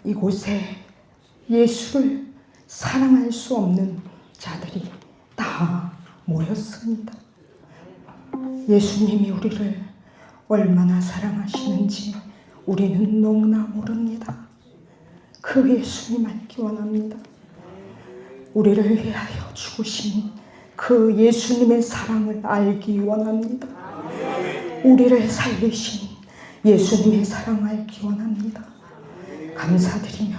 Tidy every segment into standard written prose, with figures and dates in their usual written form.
이곳에 예수를 사랑할 수 없는 자들이 다 모였습니다. 예수님이 우리를 얼마나 사랑하시는지 우리는 너무나 모릅니다. 그 예수님 알기 원합니다. 우리를 위하여 죽으신 그 예수님의 사랑을 알기 원합니다. 우리를 살리신 예수님의 사랑 알기 원합니다. 감사드리며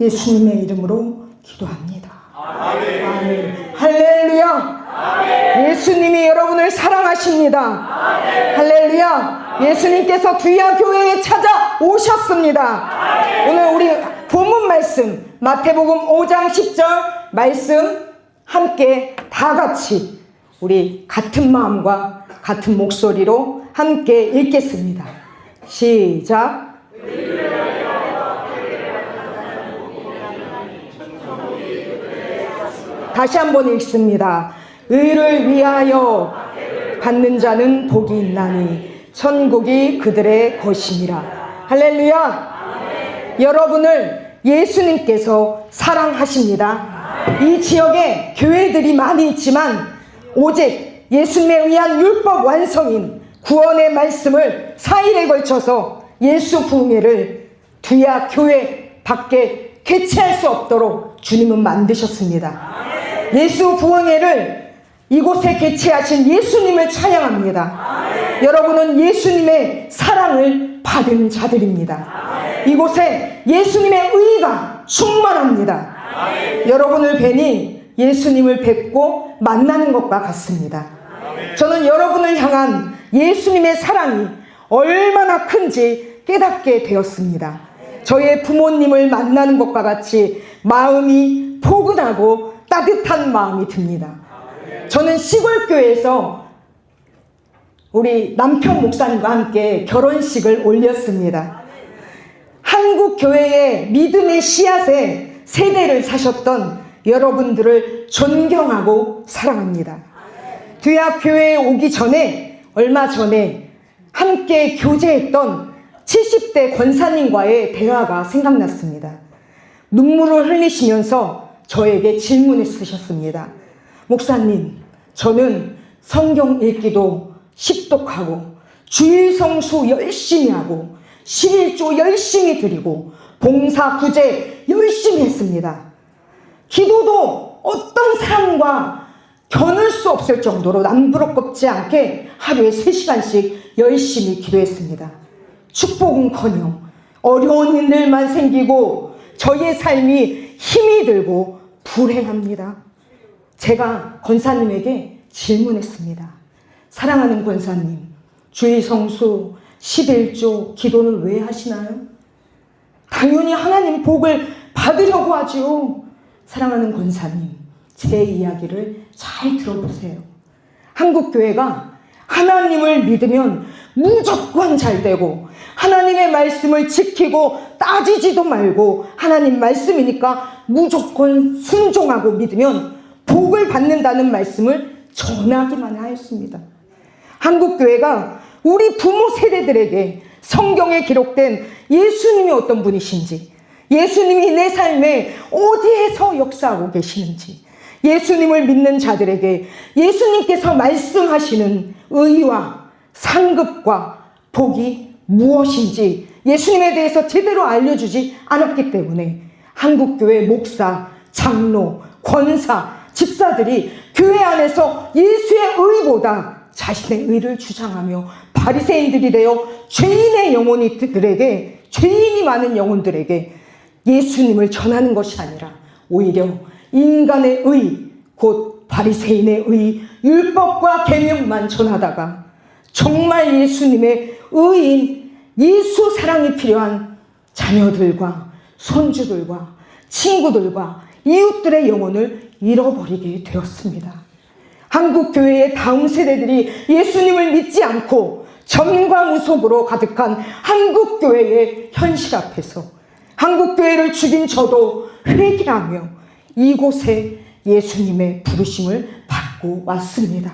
예수님의 이름으로 기도합니다. 아멘. 할렐루야. 아멘. 예수님이 여러분을 사랑하십니다. 아멘. 할렐루야. 예수님께서 귀한 교회에 찾아오셨습니다. 아멘. 오늘 우리 본문 말씀 마태복음 5장 10절 말씀 함께 다 같이 우리 같은 마음과 같은 목소리로 함께 읽겠습니다. 시작. 다시 한번 읽습니다. 의를 위하여 받는 자는 복이 있나니 천국이 그들의 것이니라. 할렐루야. 여러분을 예수님께서 사랑하십니다. 이 지역에 교회들이 많이 있지만 오직 예수님에 의한 율법 완성인 구원의 말씀을 4일에 걸쳐서 예수 부흥회를 두야 교회 밖에 개최할 수 없도록 주님은 만드셨습니다. 예수 부흥회를 이곳에 개최하신 예수님을 찬양합니다. 여러분은 예수님의 사랑을 받은 자들입니다. 이곳에 예수님의 의가 충만합니다. 여러분을 뵈니 예수님을 뵙고 만나는 것과 같습니다. 저는 여러분을 향한 예수님의 사랑이 얼마나 큰지 깨닫게 되었습니다. 저의 부모님을 만나는 것과 같이 마음이 포근하고 따뜻한 마음이 듭니다. 저는 시골교회에서 우리 남편 목사님과 함께 결혼식을 올렸습니다. 한국 교회의 믿음의 씨앗에 세대를 사셨던 여러분들을 존경하고 사랑합니다. 두약 교회에 오기 전에 얼마 전에 함께 교제했던 70대 권사님과의 대화가 생각났습니다. 눈물을 흘리시면서 저에게 질문했으셨습니다. 목사님, 저는 성경 읽기도 식독하고 주일 성수 열심히 하고 11조 열심히 드리고 봉사 구제 열심히 했습니다. 기도도 어떤 사람과 겨눌 수 없을 정도로 남부럽지 않게 하루에 3시간씩 열심히 기도했습니다. 축복은커녕 어려운 일들만 생기고 저의 삶이 힘이 들고 불행합니다. 제가 권사님에게 질문했습니다. 사랑하는 권사님, 주일 성수 11조 기도는 왜 하시나요? 당연히 하나님 복을 받으려고 하죠. 사랑하는 권사님, 제 이야기를 잘 들어보세요. 한국 교회가 하나님을 믿으면 무조건 잘 되고 하나님의 말씀을 지키고 따지지도 말고 하나님 말씀이니까 무조건 순종하고 믿으면 복을 받는다는 말씀을 전하기만 하였습니다. 한국 교회가 우리 부모 세대들에게 성경에 기록된 예수님이 어떤 분이신지, 예수님이 내 삶에 어디에서 역사하고 계시는지, 예수님을 믿는 자들에게 예수님께서 말씀하시는 의와 상급과 복이 무엇인지 예수님에 대해서 제대로 알려주지 않았기 때문에 한국교회 목사, 장로, 권사, 집사들이 교회 안에서 예수의 의보다 자신의 의를 주장하며 바리새인들이 되어 죄인의 영혼들에게, 죄인이 많은 영혼들에게 예수님을 전하는 것이 아니라 오히려 인간의 의, 곧 바리새인의 의, 율법과 계명만 전하다가 정말 예수님의 의인, 예수 사랑이 필요한 자녀들과 손주들과 친구들과 이웃들의 영혼을 잃어버리게 되었습니다. 한국 교회의 다음 세대들이 예수님을 믿지 않고 전과무속으로 가득한 한국 교회의 현실 앞에서 한국 교회를 죽인 저도 회개하며 이곳에 예수님의 부르심을 받고 왔습니다.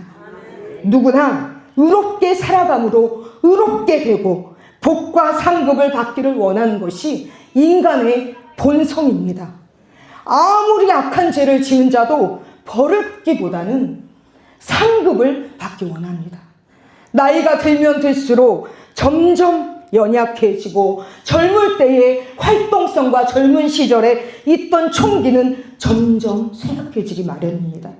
누구나 의롭게 살아감으로 의롭게 되고 복과 상급을 받기를 원하는 것이 인간의 본성입니다. 아무리 악한 죄를 지은 자도 벌을 받기보다는 상급을 받기 원합니다. 나이가 들면 들수록 점점 연약해지고 젊을 때의 활동성과 젊은 시절에 있던 총기는 점점 쇠약해지기 마련입니다.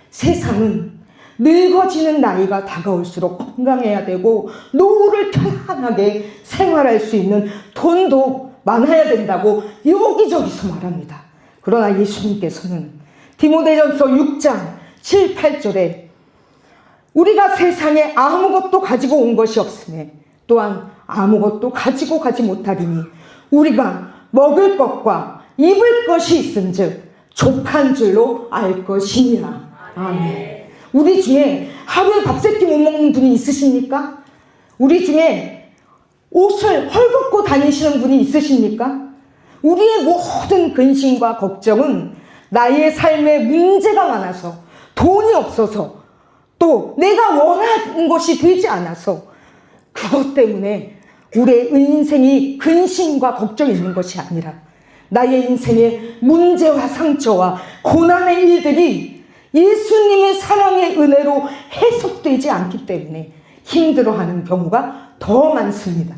세상은 늙어지는 나이가 다가올수록 건강해야 되고 노후를 편안하게 생활할 수 있는 돈도 많아야 된다고 여기저기서 말합니다. 그러나 예수님께서는 디모데전서 6장 7, 8절에 우리가 세상에 아무것도 가지고 온 것이 없으며 또한 아무것도 가지고 가지 못하리니 우리가 먹을 것과 입을 것이 있은즉 족한 줄로 알 것이니라. 아멘. 우리 중에 하루에 밥 세끼 못 먹는 분이 있으십니까? 우리 중에 옷을 헐벗고 다니시는 분이 있으십니까? 우리의 모든 근심과 걱정은 나의 삶에 문제가 많아서, 돈이 없어서, 또 내가 원하는 것이 되지 않아서 그것 때문에 우리의 인생이 근심과 걱정이 있는 것이 아니라 나의 인생의 문제와 상처와 고난의 일들이 예수님의 사랑의 은혜로 해석되지 않기 때문에 힘들어하는 경우가 더 많습니다.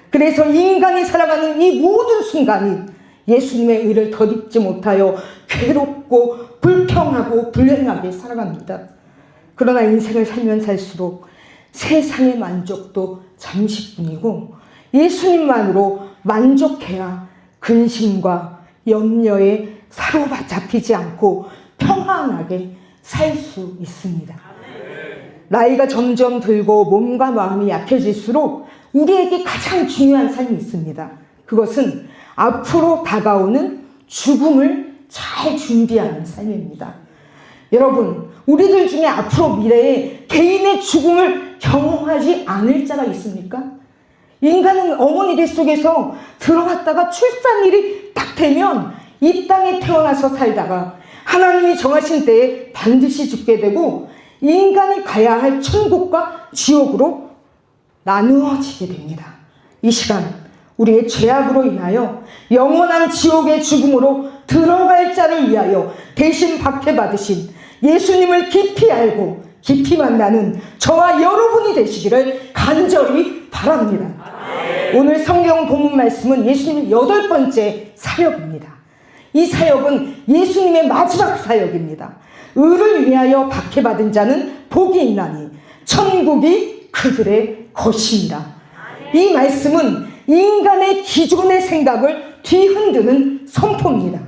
그래서 인간이 살아가는 이 모든 순간이 예수님의 의를 덧입지 못하여 괴롭고 불평하고 불행하게 살아갑니다. 그러나 인생을 살면 살수록 세상의 만족도 잠시뿐이고 예수님만으로 만족해야 근심과 염려에 사로잡히지 않고 평안하게 살 수 있습니다. 나이가 점점 들고 몸과 마음이 약해질수록 우리에게 가장 중요한 삶이 있습니다. 그것은 앞으로 다가오는 죽음을 잘 준비하는 삶입니다. 여러분, 우리들 중에 앞으로 미래에 개인의 죽음을 경험하지 않을 자가 있습니까? 인간은 어머니 뱃속에서 들어갔다가 출산일이 딱 되면 이 땅에 태어나서 살다가 하나님이 정하신 때에 반드시 죽게 되고 인간이 가야 할 천국과 지옥으로 나누어지게 됩니다. 이 시간 우리의 죄악으로 인하여 영원한 지옥의 죽음으로 들어갈 자를 위하여 대신 박해받으신 예수님을 깊이 알고 깊이 만나는 저와 여러분이 되시기를 간절히 바랍니다. 오늘 성경 본문 말씀은 예수님 8번째 사역입니다. 이 사역은 예수님의 마지막 사역입니다. 의를 위하여 박해받은 자는 복이 있나니 천국이 그들의 것입니다. 이 말씀은 인간의 기존의 생각을 뒤흔드는 선포입니다.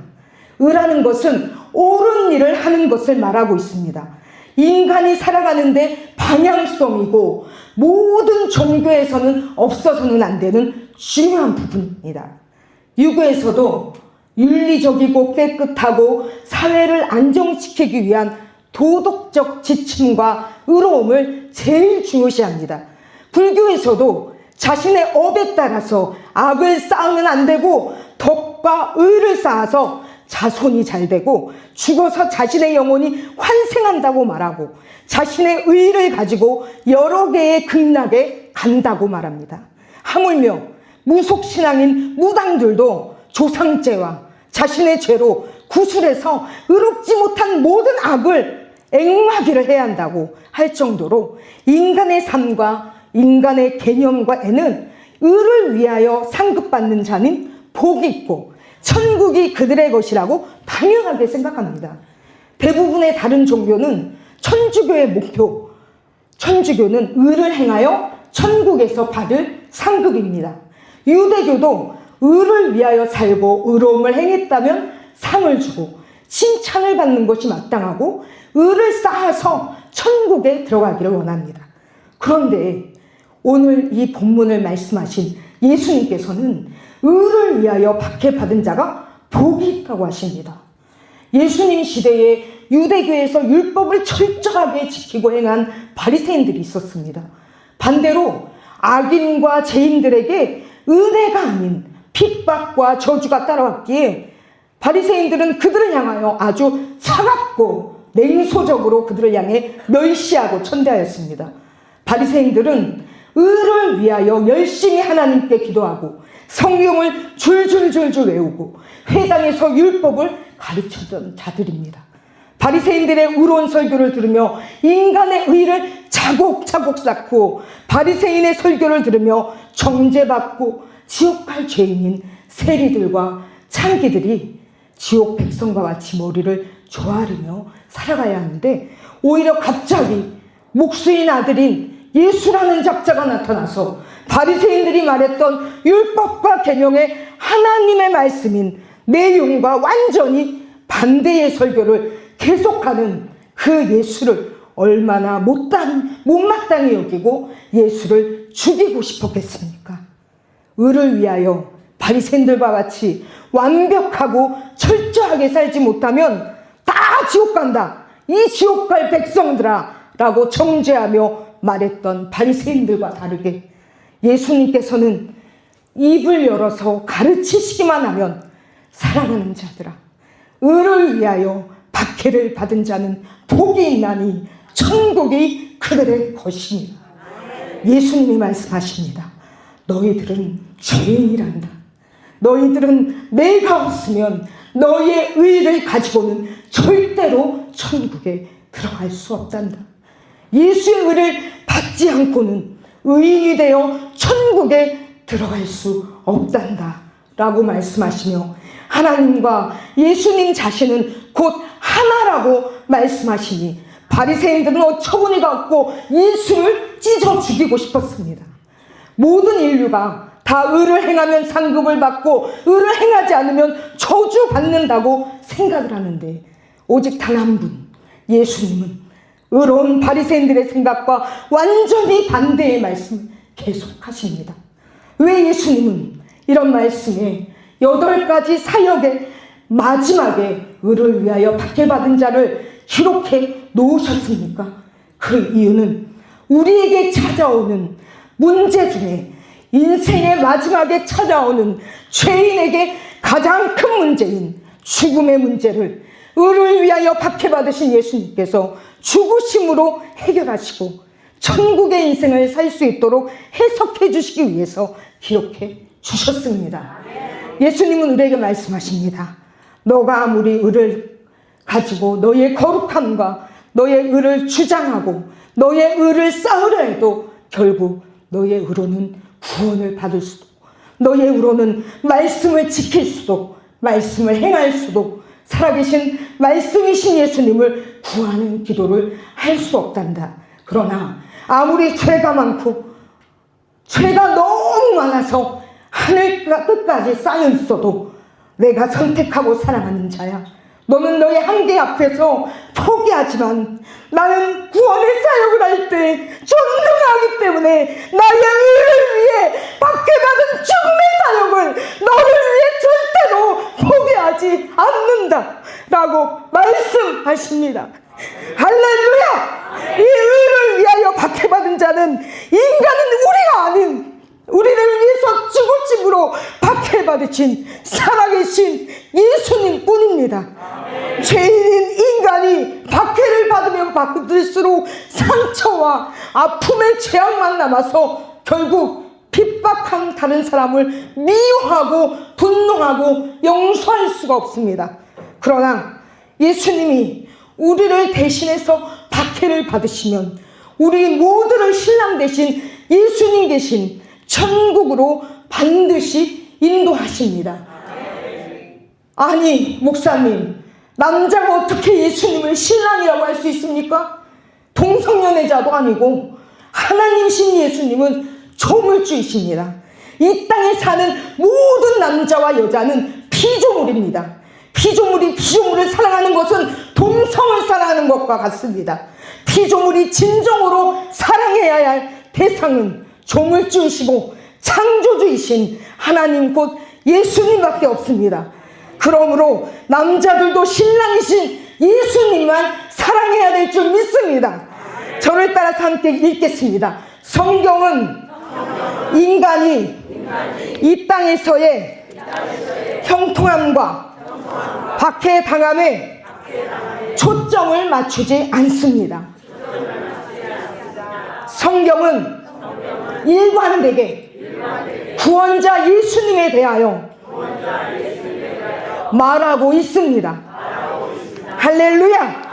의라는 것은 옳은 일을 하는 것을 말하고 있습니다. 인간이 살아가는데 방향성이고 모든 종교에서는 없어서는 안 되는 중요한 부분입니다. 유교에서도 윤리적이고 깨끗하고 사회를 안정시키기 위한 도덕적 지침과 의로움을 제일 중요시합니다. 불교에서도 자신의 업에 따라서 악을 쌓으면 안 되고 덕과 의를 쌓아서 자손이 잘 되고 죽어서 자신의 영혼이 환생한다고 말하고 자신의 의를 가지고 여러 개의 극락에 간다고 말합니다. 하물며 무속신앙인 무당들도 조상죄와 자신의 죄로 구술해서 의롭지 못한 모든 악을 앵마기를 해야 한다고 할 정도로 인간의 삶과 인간의 개념과에는 의를 위하여 상급받는 자는 복이 있고 천국이 그들의 것이라고 당연하게 생각합니다. 대부분의 다른 종교는 천주교의 목표, 천주교는 의를 행하여 천국에서 받을 상급입니다. 유대교도 의를 위하여 살고 의로움을 행했다면 상을 주고 칭찬을 받는 것이 마땅하고 의를 쌓아서 천국에 들어가기를 원합니다. 그런데 오늘 이 본문을 말씀하신 예수님께서는 의를 위하여 박해받은 자가 복이 있다고 하십니다. 예수님 시대에 유대교에서 율법을 철저하게 지키고 행한 바리새인들이 있었습니다. 반대로 악인과 죄인들에게 은혜가 아닌 핍박과 저주가 따라왔기에 바리새인들은 그들을 향하여 아주 차갑고 냉소적으로 그들을 향해 멸시하고 천대하였습니다. 바리새인들은 의를 위하여 열심히 하나님께 기도하고 성경을 줄줄줄줄 외우고 회당에서 율법을 가르쳤던 자들입니다. 바리새인들의 의로운 설교를 들으며 인간의 의를 차곡차곡 쌓고 바리새인의 설교를 들으며 정죄받고 지옥 갈 죄인인 세리들과 창기들이 지옥 백성과 같이 머리를 조아리며 살아가야 하는데, 오히려 갑자기 목수인 아들인 예수라는 작자가 나타나서 바리새인들이 말했던 율법과 계명의 하나님의 말씀인 내용과 완전히 반대의 설교를 계속하는 그 예수를 얼마나 못마땅히 여기고 예수를 죽이고 싶었겠습니까? 의를 위하여 바리새인들과 같이 완벽하고 철저하게 살지 못하면 다 지옥 간다, 이 지옥 갈 백성들아 라고 정죄하며 말했던 바리새인들과 다르게 예수님께서는 입을 열어서 가르치시기만 하면 살아가는 자들아, 의를 위하여 박해를 받은 자는 복이 있나니 천국이 그들의 것이니라. 예수님이 말씀하십니다. 너희들은 죄인이란다. 너희들은 내가 없으면 너희의 의를 가지고는 절대로 천국에 들어갈 수 없단다. 예수의 의를 받지 않고는 의인이 되어 천국에 들어갈 수 없단다 라고 말씀하시며, 하나님과 예수님 자신은 곧 하나라고 말씀하시니 바리새인들은 어처구니가 없고 예수를 찢어 죽이고 싶었습니다. 모든 인류가 다 의를 행하면 상급을 받고 의를 행하지 않으면 저주받는다고 생각을 하는데, 오직 단 한 분, 예수님은 의로운 바리새인들의 생각과 완전히 반대의 말씀 계속하십니다. 왜 예수님은 이런 말씀에 8가지 사역의 마지막에 의를 위하여 박해받은 자를 기록해 놓으셨습니까? 그 이유는 우리에게 찾아오는 문제 중에 인생의 마지막에 찾아오는 죄인에게 가장 큰 문제인 죽음의 문제를 의를 위하여 박해받으신 예수님께서 죽으심으로 해결하시고 천국의 인생을 살 수 있도록 해석해 주시기 위해서 기록해 주셨습니다. 예수님은 우리에게 말씀하십니다. 너가 아무리 의를 가지고 너의 거룩함과 너의 의를 주장하고 너의 의를 쌓으려 해도 결국 너의 의로는 구원을 받을 수도, 너의 의로는 말씀을 지킬 수도, 말씀을 행할 수도, 살아계신 말씀이신 예수님을 구하는 기도를 할 수 없단다. 그러나 아무리 죄가 많고 죄가 너무 많아서 하늘 끝까지 쌓여 있어도 내가 선택하고 사랑하는 자야. 너는 너의 한계 앞에서 포기하지만 나는 구원의 사역을 할 때 전능하기 때문에 나의 의를 위해 박해받은 죽음의 사역을 너를 위해 절대로 포기하지 않는다 라고 말씀하십니다. 할렐루야! 이 의를 위하여 박해받은 자는 인간은 우리가 아닌 우리를 위해서 죽을짐으로 박해받으신 살아계신 예수님 뿐입니다. 죄인인 인간이 박해를 받으면 받을수록 상처와 아픔의 재앙만 남아서 결국 핍박한 다른 사람을 미워하고 분노하고 용서할 수가 없습니다. 그러나 예수님이 우리를 대신해서 박해를 받으시면 우리 모두를 신랑 대신 예수님 계신 천국으로 반드시 인도하십니다. 아니 목사님, 남자가 어떻게 예수님을 신랑이라고 할 수 있습니까? 동성연애자도 아니고 하나님이신 예수님은 조물주이십니다. 이 땅에 사는 모든 남자와 여자는 피조물입니다. 피조물이 피조물을 사랑하는 것은 동성을 사랑하는 것과 같습니다. 피조물이 진정으로 사랑해야 할 대상은 조물주이시고 창조주이신 하나님 곧 예수님밖에 없습니다. 그러므로 남자들도 신랑이신 예수님만 사랑해야 될 줄 믿습니다. 저를 따라서 함께 읽겠습니다. 성경은 인간이 이 땅에서의 형통함과 박해당함에 초점을 맞추지 않습니다. 성경은 일관되게 구원자 예수님에 대하여 말하고 있습니다. 할렐루야.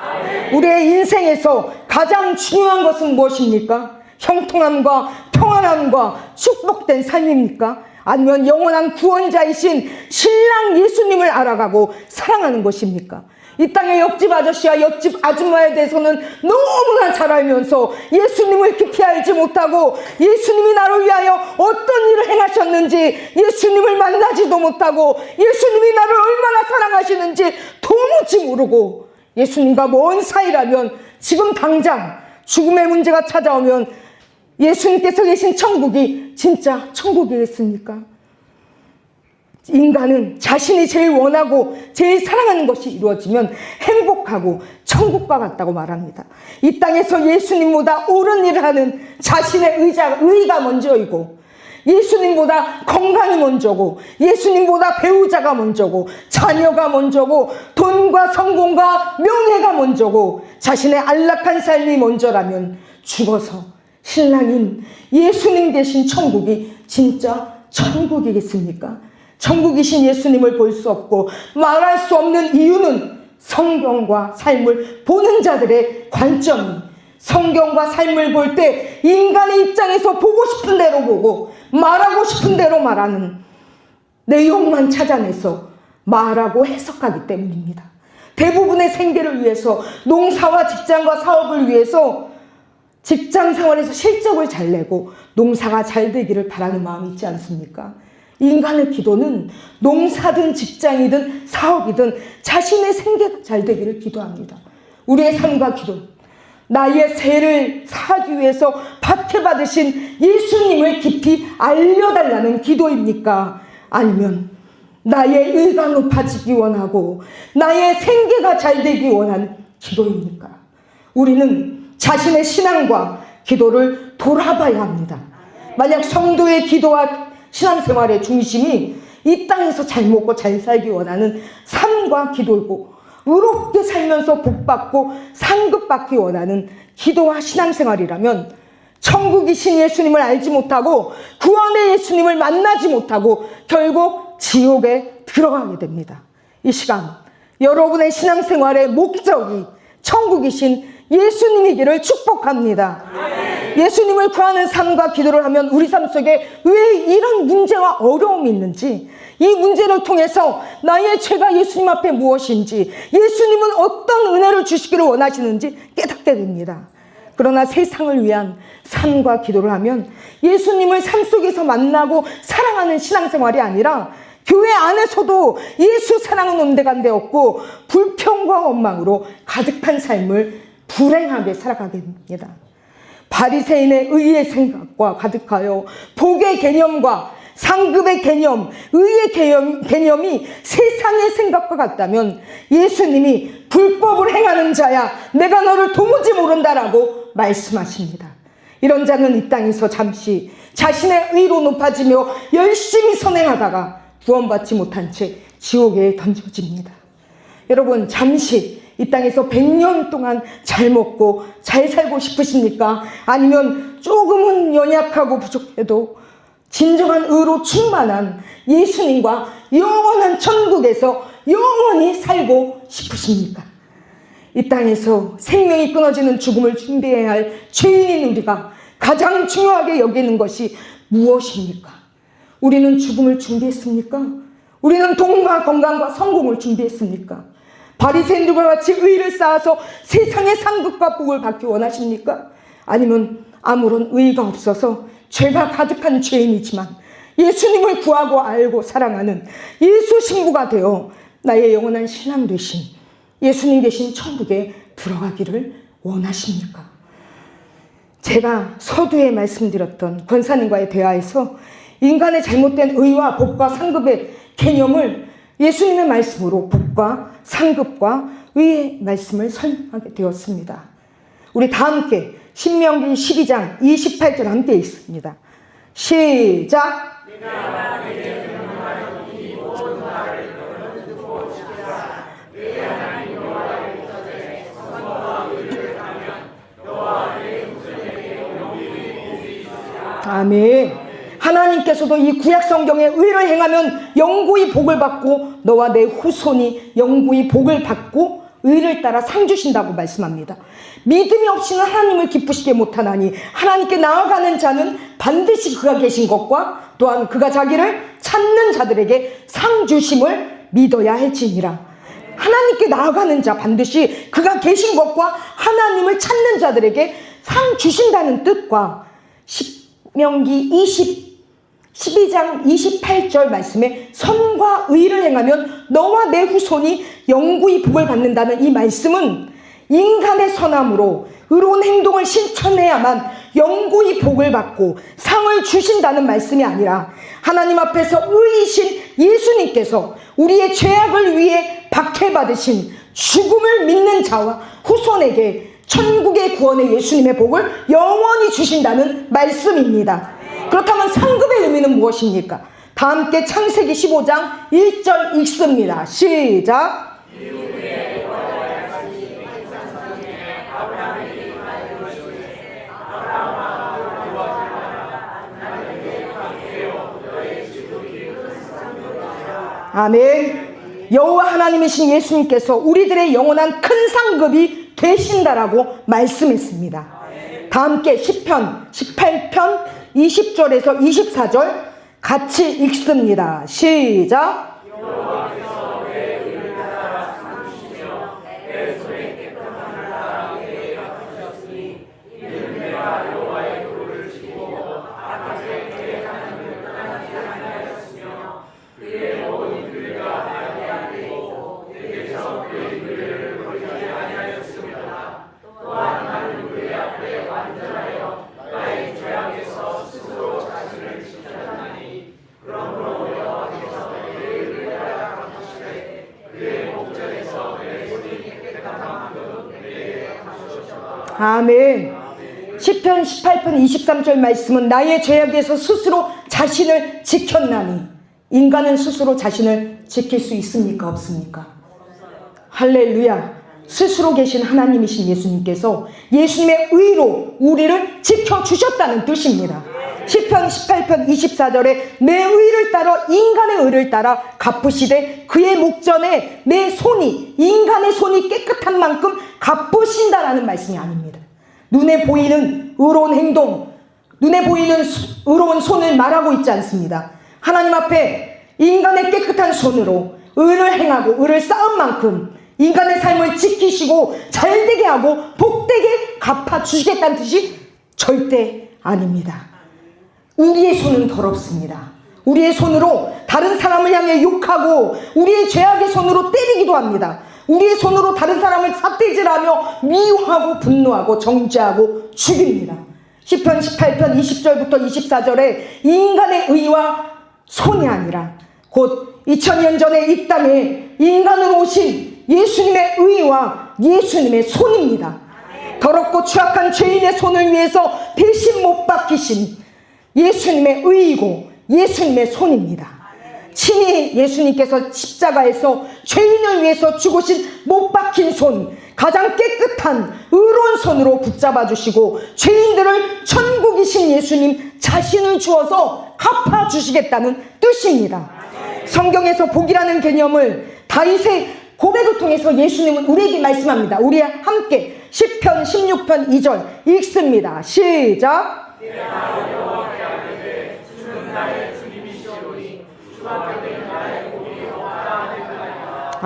우리의 인생에서 가장 중요한 것은 무엇입니까? 형통함과 평안함과 축복된 삶입니까? 아니면 영원한 구원자이신 신랑 예수님을 알아가고 사랑하는 것입니까? 이 땅의 옆집 아저씨와 옆집 아줌마에 대해서는 너무나 잘 알면서 예수님을 깊이 알지 못하고 예수님이 나를 위하여 어떤 일을 행하셨는지 예수님을 만나지도 못하고 예수님이 나를 얼마나 사랑하시는지 도무지 모르고 예수님과 먼 사이라면 지금 당장 죽음의 문제가 찾아오면 예수님께서 계신 천국이 진짜 천국이겠습니까? 인간은 자신이 제일 원하고 제일 사랑하는 것이 이루어지면 행복하고 천국과 같다고 말합니다. 이 땅에서 예수님보다 옳은 일을 하는 자신의 의의가 먼저이고 예수님보다 건강이 먼저고 예수님보다 배우자가 먼저고 자녀가 먼저고 돈과 성공과 명예가 먼저고 자신의 안락한 삶이 먼저라면 죽어서 신랑인 예수님 계신 천국이 진짜 천국이겠습니까? 천국이신 예수님을 볼 수 없고 말할 수 없는 이유는 성경과 삶을 보는 자들의 관점이 성경과 삶을 볼 때 인간의 입장에서 보고 싶은 대로 보고 말하고 싶은 대로 말하는 내용만 찾아내서 말하고 해석하기 때문입니다. 대부분의 생계를 위해서 농사와 직장과 사업을 위해서 직장 생활에서 실적을 잘 내고 농사가 잘 되기를 바라는 마음이 있지 않습니까? 인간의 기도는 농사든 직장이든 사업이든 자신의 생계가 잘 되기를 기도합니다. 우리의 삶과 기도, 나의 세를 사기 위해서 박해받으신 예수님을 깊이 알려달라는 기도입니까? 아니면 나의 의가 높아지기 원하고 나의 생계가 잘 되기 원하는 기도입니까? 우리는 자신의 신앙과 기도를 돌아봐야 합니다. 만약 성도의 기도와 신앙생활의 중심이 이 땅에서 잘 먹고 잘 살기 원하는 삶과 기도이고 의롭게 살면서 복받고 상급받기 원하는 기도와 신앙생활이라면 천국이신 예수님을 알지 못하고 구원의 예수님을 만나지 못하고 결국 지옥에 들어가게 됩니다. 이 시간 여러분의 신앙생활의 목적이 천국이신 예수님이기를 축복합니다. 예수님을 구하는 삶과 기도를 하면 우리 삶 속에 왜 이런 문제와 어려움이 있는지, 이 문제를 통해서 나의 죄가 예수님 앞에 무엇인지, 예수님은 어떤 은혜를 주시기를 원하시는지 깨닫게 됩니다. 그러나 세상을 위한 삶과 기도를 하면 예수님을 삶 속에서 만나고 사랑하는 신앙생활이 아니라 교회 안에서도 예수 사랑은 온데간데 없고 불평과 원망으로 가득한 삶을 불행하게 살아가게 됩니다. 바리새인의 의의 생각과 가득하여 복의 개념과 상급의 개념, 의의 개념이 세상의 생각과 같다면 예수님이 불법을 행하는 자야, 내가 너를 도무지 모른다라고 말씀하십니다. 이런 자는 이 땅에서 잠시 자신의 의로 높아지며 열심히 선행하다가 구원받지 못한 채 지옥에 던져집니다. 여러분, 잠시 이 땅에서 100년 동안 잘 먹고 잘 살고 싶으십니까? 아니면 조금은 연약하고 부족해도 진정한 의로 충만한 예수님과 영원한 천국에서 영원히 살고 싶으십니까? 이 땅에서 생명이 끊어지는 죽음을 준비해야 할 죄인인 우리가 가장 중요하게 여기는 것이 무엇입니까? 우리는 죽음을 준비했습니까? 우리는 돈과 건강과 성공을 준비했습니까? 바리새인들과 같이 의를 쌓아서 세상의 상급과 복을 받기 원하십니까? 아니면 아무런 의의가 없어서 죄가 가득한 죄인이지만 예수님을 구하고 알고 사랑하는 예수 신부가 되어 나의 영원한 신랑 되신 예수님 계신 천국에 들어가기를 원하십니까? 제가 서두에 말씀드렸던 권사님과의 대화에서 인간의 잘못된 의와 복과 상급의 개념을 예수님의 말씀으로 복과 상급과 의의 말씀을 설명하게 되었습니다. 우리 다 함께 신명기 12장 28절 함께 읽습니다. 시작! 아멘. 하나님께서도 이 구약 성경에 의를 행하면 영구히 복을 받고 너와 내 후손이 영구히 복을 받고 의를 따라 상 주신다고 말씀합니다. 믿음이 없이는 하나님을 기쁘시게 못하나니 하나님께 나아가는 자는 반드시 그가 계신 것과 또한 그가 자기를 찾는 자들에게 상 주심을 믿어야 할지니라. 하나님께 나아가는 자, 반드시 그가 계신 것과 하나님을 찾는 자들에게 상 주신다는 뜻과 신명기 12장 28절 말씀에 선과 의를 행하면 너와 내 후손이 영구히 복을 받는다는 이 말씀은 인간의 선함으로 의로운 행동을 실천해야만 영구히 복을 받고 상을 주신다는 말씀이 아니라 하나님 앞에서 의이신 예수님께서 우리의 죄악을 위해 박해받으신 죽음을 믿는 자와 후손에게 천국의 구원의 예수님의 복을 영원히 주신다는 말씀입니다. 그렇다면 상급의 의미는 무엇입니까? 다 함께 창세기 15장 1절 읽습니다. 시작. 아멘. 여호와 하나님이신 예수님께서 우리들의 영원한 큰 상급이 되신다라고 말씀했습니다. 다 함께 시편 18편 20절에서 24절 같이 읽습니다. 시작. 아멘. 시편 18편 23절 말씀은 나의 죄악에서 스스로 자신을 지켰나니. 인간은 스스로 자신을 지킬 수 있습니까? 없습니까? 할렐루야. 스스로 계신 하나님이신 예수님께서 예수님의 의로 우리를 지켜주셨다는 뜻입니다. 시편 18편 24절에 내 의를 따라 인간의 의를 따라 갚으시되 그의 목전에 내 손이 인간의 손이 깨끗한 만큼 갚으신다라는 말씀이 아닙니다. 눈에 보이는 의로운 행동, 눈에 보이는 의로운 손을 말하고 있지 않습니다. 하나님 앞에 인간의 깨끗한 손으로 의를 행하고 의를 쌓은 만큼 인간의 삶을 지키시고 잘되게 하고 복되게 갚아주시겠다는 뜻이 절대 아닙니다. 우리의 손은 더럽습니다. 우리의 손으로 다른 사람을 향해 욕하고 우리의 죄악의 손으로 때리기도 합니다. 우리의 손으로 다른 사람을 삿대질하며 미워하고 분노하고 정죄하고 죽입니다. 시편 18편 20절부터 24절에 인간의 의와 손이 아니라 곧 2000년 전에 이 땅에 인간으로 오신 예수님의 의와 예수님의 손입니다. 더럽고 추악한 죄인의 손을 위해서 대신 못 박히신 예수님의 의이고 예수님의 손입니다. 친히 예수님께서 십자가에서 죄인을 위해서 죽으신 못 박힌 손, 가장 깨끗한 의로운 손으로 붙잡아 주시고 죄인들을 천국이신 예수님 자신을 주어서 갚아 주시겠다는 뜻입니다. 성경에서 복이라는 개념을 다윗의 고백을 통해서 예수님은 우리에게 말씀합니다. 우리 함께 시편 16편 2절 읽습니다. 시작.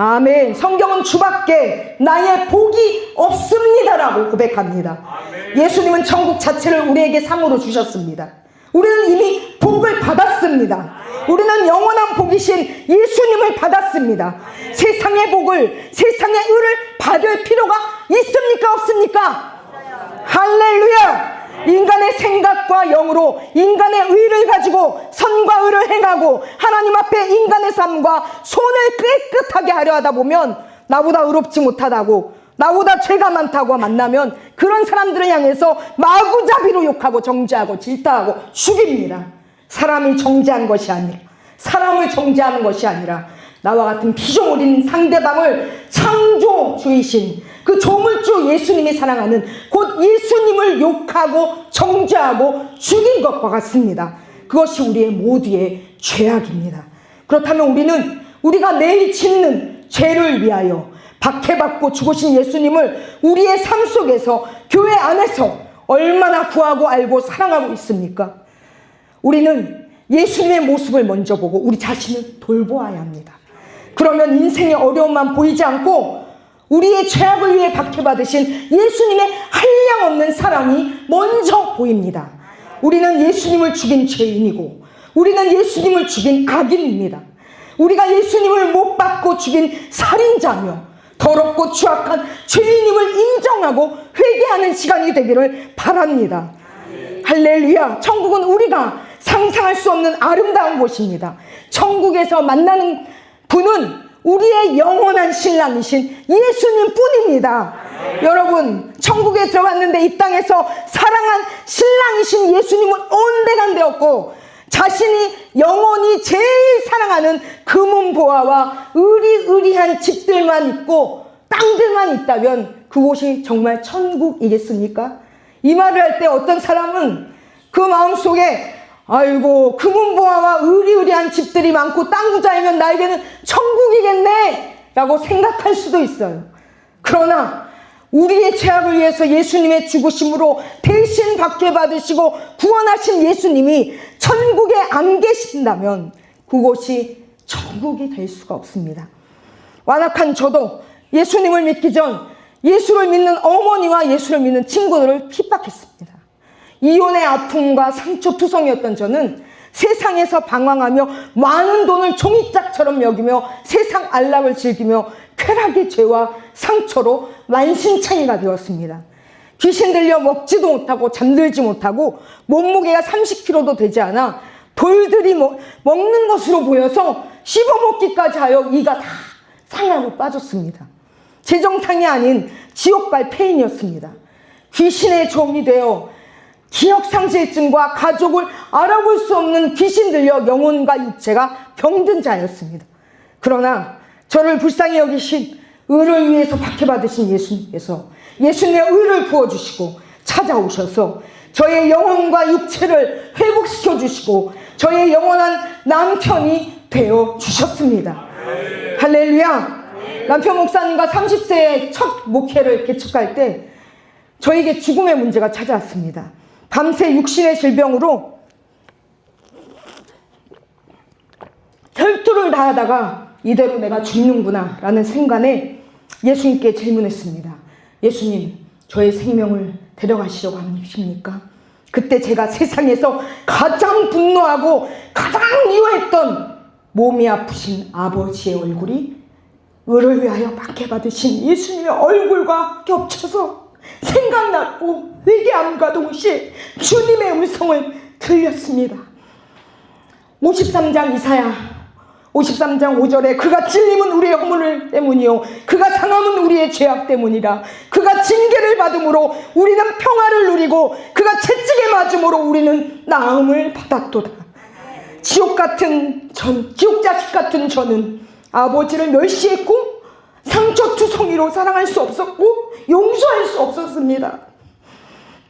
아멘. 성경은 주밖에 나의 복이 없습니다라고 고백합니다. 예수님은 천국 자체를 우리에게 상으로 주셨습니다. 우리는 이미 복을 받았습니다. 우리는 영원한 복이신 예수님을 받았습니다. 세상의 복을, 세상의 의를 받을 필요가 있습니까? 없습니까? 할렐루야! 인간의 생각과 영으로 인간의 의를 가지고 선과 의를 행하고 하나님 앞에 인간의 삶과 손을 깨끗하게 하려 하다 보면 나보다 의롭지 못하다고, 나보다 죄가 많다고 만나면 그런 사람들을 향해서 마구잡이로 욕하고 정죄하고 질타하고 죽입니다. 사람이 정죄한 것이 아니라, 사람을 정죄하는 것이 아니라 나와 같은 피조물인 상대방을 창조주이신 그 조물주 예수님이 사랑하는 곧 예수님을 욕하고 정죄하고 죽인 것과 같습니다. 그것이 우리의 모두의 죄악입니다. 그렇다면 우리가 매일 짓는 죄를 위하여 박해받고 죽으신 예수님을 우리의 삶 속에서, 교회 안에서 얼마나 구하고 알고 사랑하고 있습니까? 우리는 예수님의 모습을 먼저 보고 우리 자신을 돌보아야 합니다. 그러면 인생의 어려움만 보이지 않고 우리의 죄악을 위해 박해받으신 예수님의 한량없는 사랑이 먼저 보입니다. 우리는 예수님을 죽인 죄인이고 우리는 예수님을 죽인 악인입니다. 우리가 예수님을 못 받고 죽인 살인자며 더럽고 추악한 죄인임을 인정하고 회개하는 시간이 되기를 바랍니다. 할렐루야. 천국은 우리가 상상할 수 없는 아름다운 곳입니다. 천국에서 만나는 분은 우리의 영원한 신랑이신 예수님 뿐입니다. 여러분, 천국에 들어갔는데 이 땅에서 사랑한 신랑이신 예수님은 온데간데 없고 자신이 영원히 제일 사랑하는 금은보화와 의리의리한 집들만 있고 땅들만 있다면 그곳이 정말 천국이겠습니까? 이 말을 할 때 어떤 사람은 그 마음속에 아이고 금은보화와 의리의리한 집들이 많고 땅 부자이면 나에게는 천국이겠네 라고 생각할 수도 있어요. 그러나 우리의 죄악을 위해서 예수님의 죽으심으로 대신 박해받으시고 구원하신 예수님이 천국에 안 계신다면 그곳이 천국이 될 수가 없습니다. 완악한 저도 예수님을 믿기 전 예수를 믿는 어머니와 예수를 믿는 친구들을 핍박했습니다. 이혼의 아픔과 상처투성이었던 저는 세상에서 방황하며 많은 돈을 종이짝처럼 여기며 세상 안락을 즐기며 쾌락의 죄와 상처로 만신창이가 되었습니다. 귀신 들려 먹지도 못하고 잠들지 못하고 몸무게가 30kg도 되지 않아 돌들이 먹는 것으로 보여서 씹어먹기까지 하여 이가 다 상하고 빠졌습니다. 재정상이 아닌 지옥갈 폐인이었습니다. 귀신의 종이 되어 기억상실증과 가족을 알아볼 수 없는 귀신 들려 영혼과 육체가 병든 자였습니다. 그러나 저를 불쌍히 여기신 의를 위해서 박해받으신 예수님께서 예수님의 의를 부어주시고 찾아오셔서 저의 영혼과 육체를 회복시켜 주시고 저의 영원한 남편이 되어 주셨습니다. 할렐루야. 남편 목사님과 30세에 첫 목회를 개척할 때 저에게 죽음의 문제가 찾아왔습니다. 밤새 육신의 질병으로 혈투를 다하다가 이대로 내가 죽는구나 라는 생각에 예수님께 질문했습니다. 예수님, 저의 생명을 데려가시려고 하십니까? 그때 제가 세상에서 가장 분노하고 가장 미워했던 몸이 아프신 아버지의 얼굴이 의를 위하여 박해받으신 예수님의 얼굴과 겹쳐서 생각났고 회개함과 동시에 주님의 음성을 들렸습니다. 53장 이사야 53장 5절에 그가 찔림은 우리의 허물 때문이요 그가 상함은 우리의 죄악 때문이라. 그가 징계를 받음으로 우리는 평화를 누리고 그가 채찍에 맞음으로 우리는 나음을 받았도다. 지옥 자식 같은 저는 아버지를 멸시했고 상처투성이로 사랑할 수 없었고 용서할 수 없었습니다.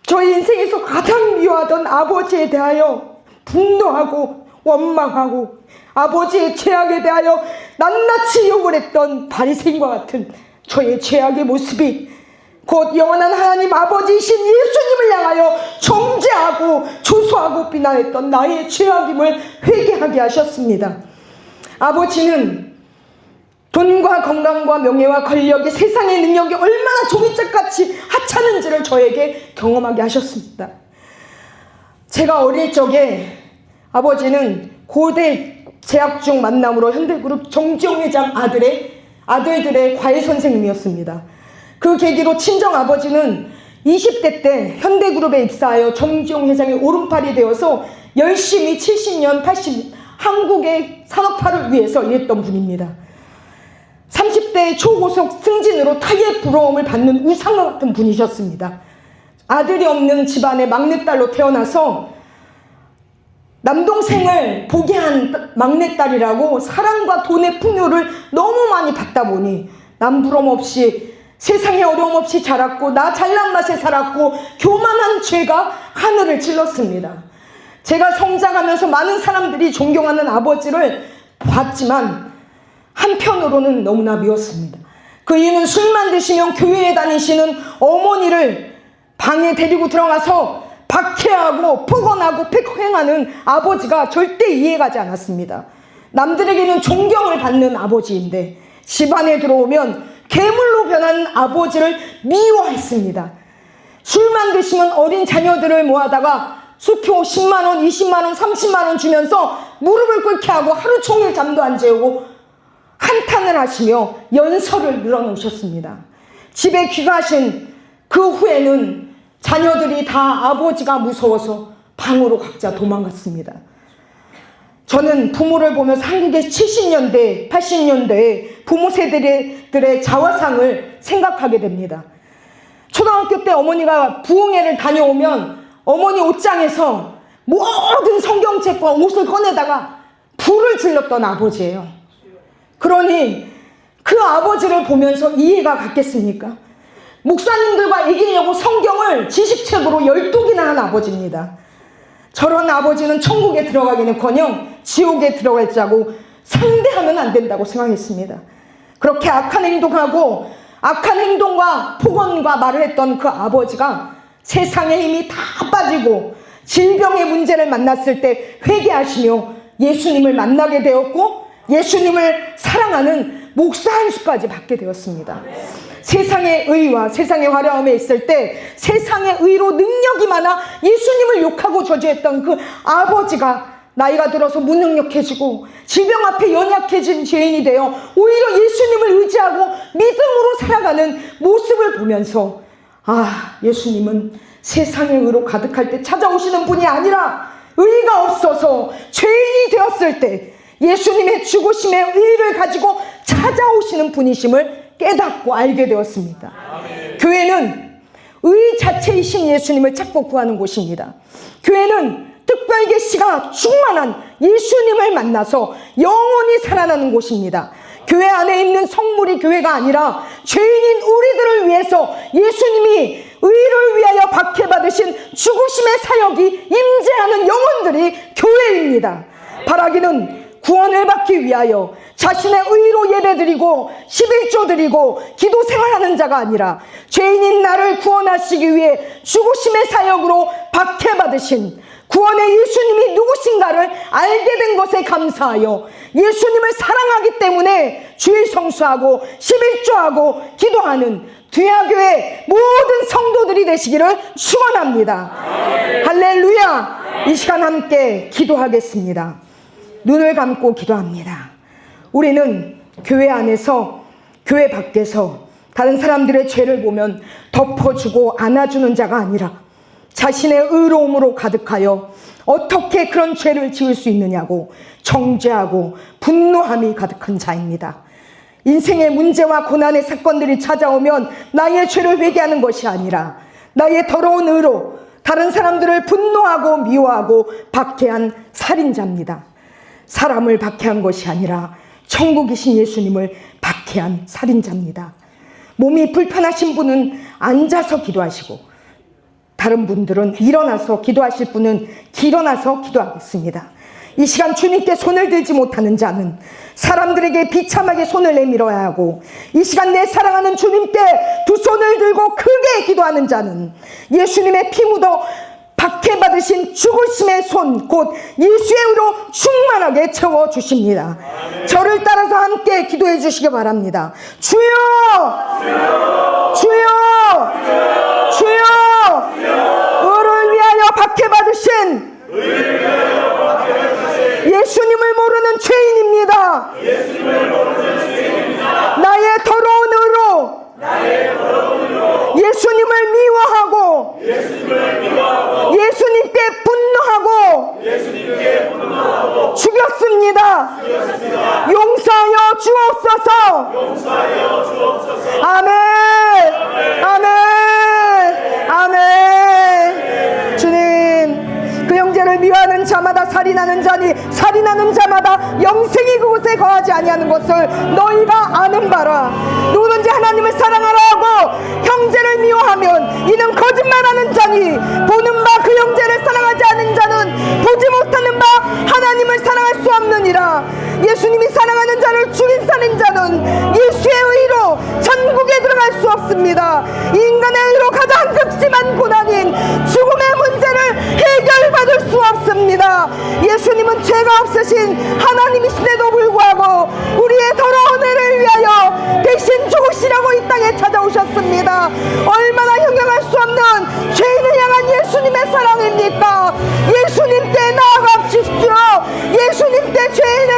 저희 인생에서 가장 미워하던 아버지에 대하여 분노하고 원망하고 아버지의 죄악에 대하여 낱낱이 욕을 했던 바리새인과 같은 저의 죄악의 모습이 곧 영원한 하나님 아버지이신 예수님을 향하여 정죄하고 조소하고 비난했던 나의 죄악임을 회개하게 하셨습니다. 아버지는 돈과 건강과 명예와 권력이 세상의 능력이 얼마나 종이짝같이 하찮은지를 저에게 경험하게 하셨습니다. 제가 어릴 적에 아버지는 고대 재학중 만남으로 현대그룹 정지용 회장 아들들의 과외 선생님이었습니다. 그 계기로 친정아버지는 20대 때 현대그룹에 입사하여 정지용 회장의 오른팔이 되어서 열심히 70년, 80년 한국의 산업화를 위해서 일했던 분입니다. 30대 초고속 승진으로 타의 부러움을 받는 우상과 같은 분이셨습니다. 아들이 없는 집안의 막내딸로 태어나서 남동생을 보게 한 막내딸이라고 사랑과 돈의 풍요를 너무 많이 받다 보니 남부럼 없이 세상에 어려움 없이 자랐고 나 잘난 맛에 살았고 교만한 죄가 하늘을 찔렀습니다. 제가 성장하면서 많은 사람들이 존경하는 아버지를 봤지만 한편으로는 너무나 미웠습니다. 그 이유는 술만 드시면 교회에 다니시는 어머니를 방에 데리고 들어가서 박해하고 폭언하고 폐행하는 아버지가 절대 이해가지 않았습니다. 남들에게는 존경을 받는 아버지인데 집안에 들어오면 괴물로 변한 아버지를 미워했습니다. 술만 드시면 어린 자녀들을 모아다가 수표 10만원, 20만원, 30만원 주면서 무릎을 꿇게 하고 하루 종일 잠도 안 재우고 한탄을 하시며 연설을 늘어놓으셨습니다. 집에 귀가하신 그 후에는 자녀들이 다 아버지가 무서워서 방으로 각자 도망갔습니다. 저는 부모를 보면서 한국의 70년대, 80년대 부모 세대들의 자화상을 생각하게 됩니다. 초등학교 때 어머니가 부흥회를 다녀오면 어머니 옷장에서 모든 성경책과 옷을 꺼내다가 불을 질렀던 아버지예요. 그러니 그 아버지를 보면서 이해가 갔겠습니까? 목사님들과 이기려고 성경을 지식책으로 12개나 한 아버지입니다. 저런 아버지는 천국에 들어가기는커녕 지옥에 들어갈 자고 상대하면 안 된다고 생각했습니다. 그렇게 악한 행동하고 악한 행동과 폭언과 말을 했던 그 아버지가 세상의 힘이 다 빠지고 질병의 문제를 만났을 때 회개하시며 예수님을 만나게 되었고 예수님을 사랑하는 목사 한 수까지 받게 되었습니다. 세상의 의와 세상의 화려함에 있을 때 세상의 의로 능력이 많아 예수님을 욕하고 저주했던 그 아버지가 나이가 들어서 무능력해지고 질병 앞에 연약해진 죄인이 되어 오히려 예수님을 의지하고 믿음으로 살아가는 모습을 보면서 예수님은 세상의 의로 가득할 때 찾아오시는 분이 아니라 의가 없어서 죄인이 되었을 때 예수님의 죽으심의 의를 가지고 찾아오시는 분이심을 깨닫고 알게 되었습니다. 아멘. 교회는 의 자체이신 예수님을 찾고 구하는 곳입니다. 교회는 특별히 씨가 충만한 예수님을 만나서 영원히 살아나는 곳입니다. 교회 안에 있는 성물이 교회가 아니라 죄인인 우리들을 위해서 예수님이 의를 위하여 박해받으신 죽으심의 사역이 임재하는 영혼들이 교회입니다. 바라기는 구원을 받기 위하여 자신의 의로 예배드리고 11조 드리고 기도 생활하는 자가 아니라 죄인인 나를 구원하시기 위해 죽으심의 사역으로 박해받으신 구원의 예수님이 누구신가를 알게 된 것에 감사하여 예수님을 사랑하기 때문에 주일 성수하고 11조하고 기도하는 뒤야교회 모든 성도들이 되시기를 축원합니다. 할렐루야. 이 시간 함께 기도하겠습니다. 눈을 감고 기도합니다. 우리는 교회 안에서 교회 밖에서 다른 사람들의 죄를 보면 덮어주고 안아주는 자가 아니라 자신의 의로움으로 가득하여 어떻게 그런 죄를 지을 수 있느냐고 정죄하고 분노함이 가득한 자입니다. 인생의 문제와 고난의 사건들이 찾아오면 나의 죄를 회개하는 것이 아니라 나의 더러운 의로 다른 사람들을 분노하고 미워하고 박해한 살인자입니다. 사람을 박해한 것이 아니라 천국이신 예수님을 박해한 살인자입니다. 몸이 불편하신 분은 앉아서 기도하시고 다른 분들은 일어나서 기도하실 분은 일어나서 기도하겠습니다. 이 시간 주님께 손을 들지 못하는 자는 사람들에게 비참하게 손을 내밀어야 하고 이 시간 내 사랑하는 주님께 두 손을 들고 크게 기도하는 자는 예수님의 피 묻어 박해받으신 죽으심의 손 곧 예수의 의로 충만하게 채워주십니다. 저를 따라서 함께 기도해 주시기 바랍니다. 주여! 주여! 주여! 의를 위하여 박해받으신 예수님을 모르는 죄인입니다. 나의 더러운 의로 예수님을 미워하고 예수님께 분노하고 죽였습니다. 용서하여 주옵소서. 아멘. 아멘. 아멘. 주님, 그 형제를 미워하는 자마다 살인하는 자니 살인하는 자마다 영생이 그곳에 거하지 아니하는 것을 너희가 아는 바라. 누구든지 하나님을 사랑하라 하고 형제를 미워하면 이는 거짓말하는 자니 보는 바 그 형제를 사랑하지 않은 자는 보지 못하는 바 하나님을 사랑할 수 없느니라. 예수님이 사랑하는 자를 죽인 살인자는 예수의 의로 천국에 들어갈 수 없습니다. 인간의 의로 가장 극심한 고난인 죽음의 문제를 해결받을 수 없습니다. 예수님은 죄가 없으신 하나님이신데도 불구하고 우리의 더러운 죄를 위하여 대신 죽으시라고 이 땅에 찾아오셨습니다. 얼마나 형용할 수 없는 죄인을 향한 예수님의 사랑입니까? 예수님께 나아가십시오. 예수님께 죄인을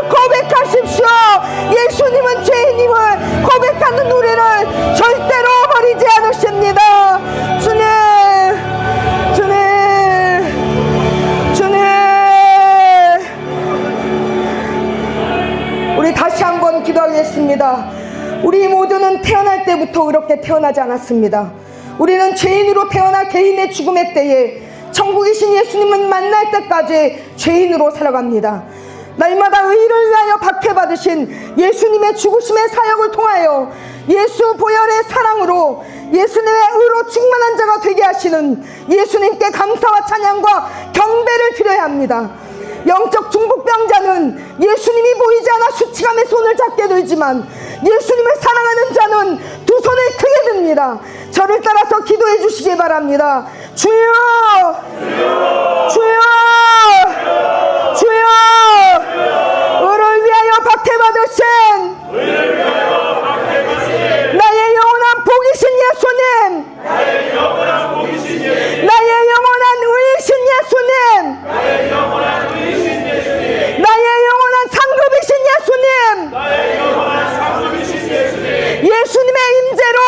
고백하십시오. 예수님은 죄인임을 고백하는 우리를 절대로 버리지 않으십니다. 주님, 우리 다시 한번 기도하겠습니다. 우리 모두는 태어날 때부터 그렇게 태어나지 않았습니다. 우리는 죄인으로 태어나 개인의 죽음의 때에 천국이신 예수님은 만날 때까지 죄인으로 살아갑니다. 날마다 의를 위하여 박해받으신 예수님의 죽으심의 사역을 통하여 예수 보혈의 사랑으로 예수님의 의로 충만한 자가 되게 하시는 예수님께 감사와 찬양과 경배를 드려야 합니다. 영적 중풍병자는 예수님이 보이지 않아 수치감에 손을 잡게 되지만 예수님을 사랑하는 자는 두 손을 크게 듭니다. 저를 따라서 기도해 주시기 바랍니다. 주여, 주여, 주여, 의를 위하여 박해받으신 나의 영원한 복이신 예수님, 나의 영원한 의이신 예수님, 나의 영원한 상급이신 예수님, 예수님의 임재로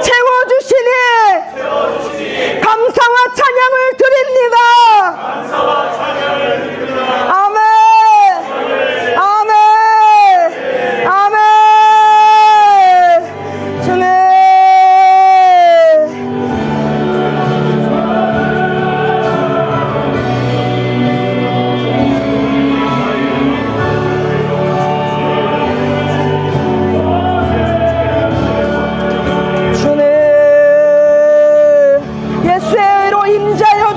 채워주시니 감사와 찬양을 드립니다. 아멘, 아멘, 아멘.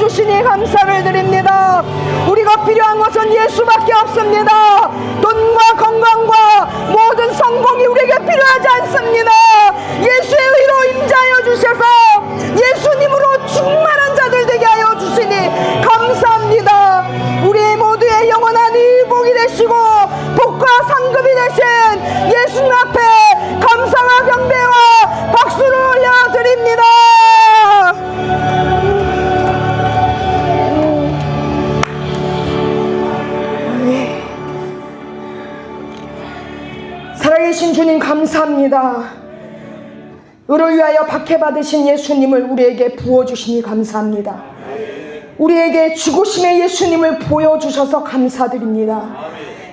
주님, 감사를 드립니다. 우리가 필요한 것은 예수밖에 없습니다. 돈과 건강과 모든 성공이 우리에게 필요하지 않습니다. 예수의 의로 임자하여 주셔서 예수님으로 충만한 자들 되게 하여 주시니 감사합니다. 우리 모두의 영원한 의복이 되시고 복과 상급이 되신 예수님 앞에 감사와 경배와 박수를 올려드립니다. 살아계신 주님 감사합니다. 의를 위하여 박해받으신 예수님을 우리에게 부어주시니 감사합니다. 우리에게 죽으심의 예수님을 보여주셔서 감사드립니다.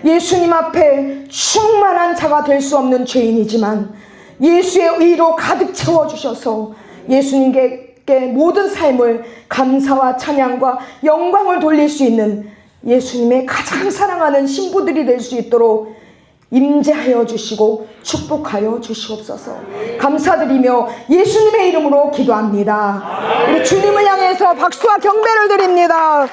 예수님 앞에 충만한 자가 될 수 없는 죄인이지만 예수의 의로 가득 채워주셔서 예수님께 모든 삶을 감사와 찬양과 영광을 돌릴 수 있는 예수님의 가장 사랑하는 신부들이 될 수 있도록 임재하여 주시고 축복하여 주시옵소서. 감사드리며 예수님의 이름으로 기도합니다. 우리 주님을 향해서 박수와 경배를 드립니다.